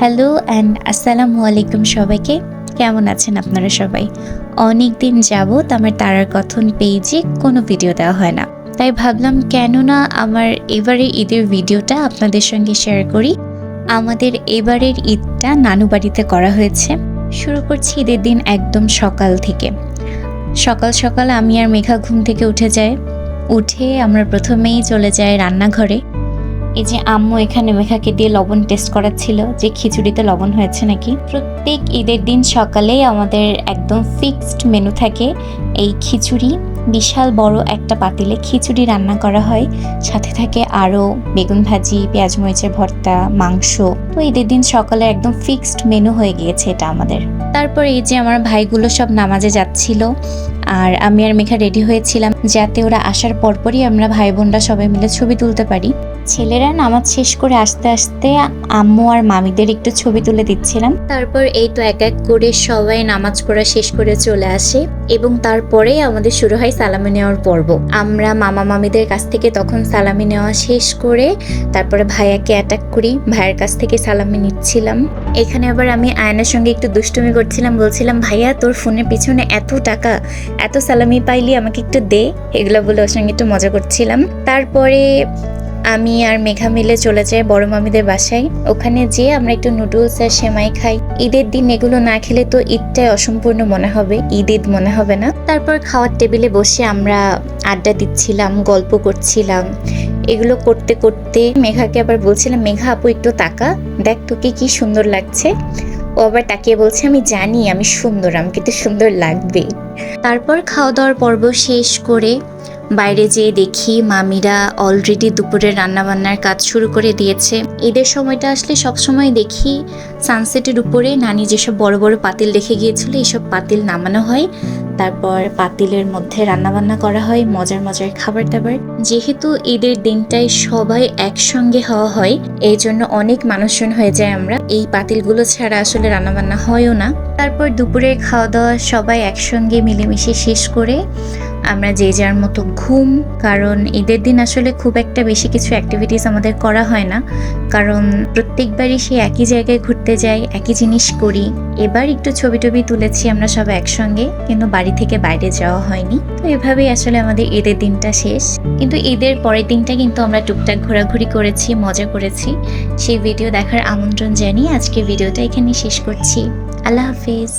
Hello and আসসালামু আলাইকুম সবাইকে। কেমন আছেন আপনারা সবাই? অনেক দিন যাবৎ আমার তারার কথন পেজে কোনো ভিডিও দেওয়া হয় না, তাই ভাবলাম কেন না আমার এবারের ঈদের ভিডিওটা আপনাদের সঙ্গে শেয়ার করি। আমাদের এবারের ঈদটা নানু বাড়িতে করা হয়েছে। শুরু করছি ঈদের দিন একদম সকাল থেকে। সকাল সকাল আমি আর মেঘা ঘুম থেকে উঠে আমরা প্রথমেই চলে যাই রান্নাঘরে। এই যে আম্মু এখানে মেঘাকে দিয়ে লবণ টেস্ট করাচ্ছিল যে খিচুড়িতে লবণ হয়েছে নাকি। প্রত্যেক ঈদের দিন সকালেই আমাদের একদম ফিক্সড মেনু থাকে এই খিচুড়ি। বিশাল বড় একটা পাতিলে খিচুড়ি রান্না করা হয়, সাথে থাকে আরও বেগুন ভাজি, পেঁয়াজ মরিচের ভর্তা, মাংস। তো ঈদের দিন সকালে একদম ফিক্সড মেনু হয়ে গিয়েছে এটা আমাদের। তারপর এই যে আমার ভাইগুলো সব নামাজে যাচ্ছিল আর আমি আর মেঘা রেডি হয়েছিলাম যাতে ওরা আসার পরপরই আমরা ভাই বোনরা সবাই মিলে ছবি তুলতে পারি। ছেলেরা নামাজ শেষ করে আস্তে আস্তে আম্মু আর মামিদের একটু ছবি তুলে দিচ্ছিলাম। তারপর এই তো এক এক করে সবাই নামাজ পড়া শেষ করে চলে আসে এবং তারপরে আমাদের শুরু হয় সালামি নেওয়ার পর্ব। আমরা মামা মামিদের কাছ থেকে তখন সালামি নেওয়া শেষ করে তারপরে ভাইয়াকে অ্যাটাক করি, ভাইয়ের কাছ থেকে সালামি নিচ্ছিলাম। এখানে আবার আমি আয়নার সঙ্গে একটু দুষ্টুমি করছিলাম, বলছিলাম ভাইয়া তোর ফোনের পিছনে এত টাকা, এত সালামি পাইলি, আমাকে একটু দে, এগুলো বলে ওর সঙ্গে একটু মজা করছিলাম। তারপরে আমি আর মেঘা মিলে চলে যাই বড় মামিদের বাসায়। ওখানে যেয়ে আমরা একটু নুডলস আর সেমাই খাই। ঈদের দিন এগুলো না খেলে তো ঈদটাই অসম্পূর্ণ মনে হবে, ঈদ মনে হবে না। তারপর খাওয়ার টেবিলে বসে আমরা আড্ডা দিচ্ছিলাম, গল্প করছিলাম। এগুলো করতে করতে মেঘাকে আবার বলছিলাম, মেঘা আপু একটু তাকা, দেখ তোকে কি সুন্দর লাগছে। ও আবার তাকিয়ে বলছে, আমি জানি আমি সুন্দর, আমাকে তো সুন্দর লাগবে। তারপর খাওয়া দাওয়ার পর্ব শেষ করে বাইরে যেয়ে দেখি মামিরা অলরেডি দুপুরে রান্নাবান্নার কাজ শুরু করে দিয়েছে। ঈদের সময়টা আসলে সবসময় দেখি সানসেটের উপরে নানি যেসব বড় বড় পাতিল রেখে গিয়েছিল এইসব পাতিল নামানো হয়, তারপর পাতিলের মধ্যে রান্নাবান্না করা হয়, মজার মজার খাবার দাবার। যেহেতু ঈদের দিনটায় সবাই একসঙ্গে হওয়া হয়, এই জন্য অনেক মানুষজন হয়ে যায়। আমরা এই পাতিলগুলো ছাড়া আসলে রান্নাবান্না হয়ও না। তারপর দুপুরে খাওয়া দাওয়া সবাই একসঙ্গে মিলেমিশে শেষ করে আমরা যে যার মতো ঘুম। কারণ ঈদের দিন আসলে খুব একটা বেশি কিছু অ্যাক্টিভিটিস আমাদের করা হয় না, কারণ প্রত্যেকবারই সে একই জায়গায় ঘুরতে যাই, একই জিনিস করি। এবার একটু ছবি টবি তুলেছি আমরা সবাই একসঙ্গে, কিন্তু বাড়ি থেকে বাইরে যাওয়া হয়নি। তো এভাবেই আসলে আমাদের ঈদের দিনটা শেষ। কিন্তু ঈদের পরের দিনটা কিন্তু আমরা টুকটাক ঘোরাঘুরি করেছি, মজা করেছি। সেই ভিডিও দেখার আমন্ত্রণ জানিয়ে আজকে ভিডিওটা এখানে শেষ করছি। আল্লাহ হাফিজ।